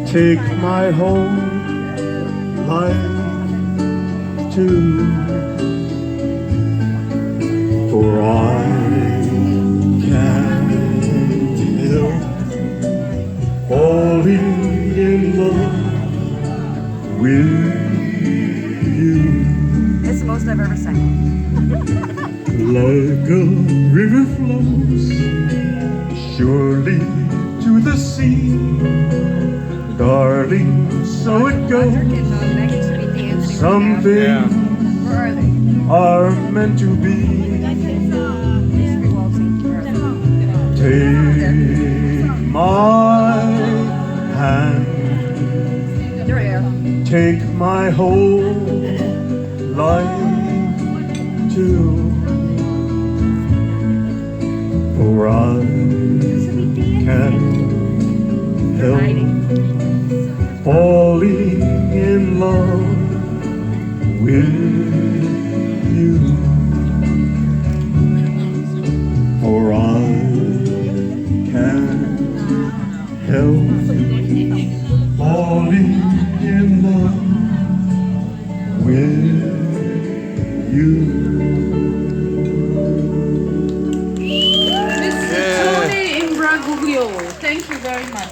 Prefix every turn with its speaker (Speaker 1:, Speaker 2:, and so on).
Speaker 1: Take my whole life too, for I can't help falling in love with you.
Speaker 2: It's the most I've ever sang.
Speaker 1: Like a river flows surely to the sea, darling, so it goes. Some things are meant to be. Take my hand, take my whole life too, for I can't help falling in love with you, for I can't help falling in love with you.
Speaker 3: Tony in Braguglio. Thank you very much.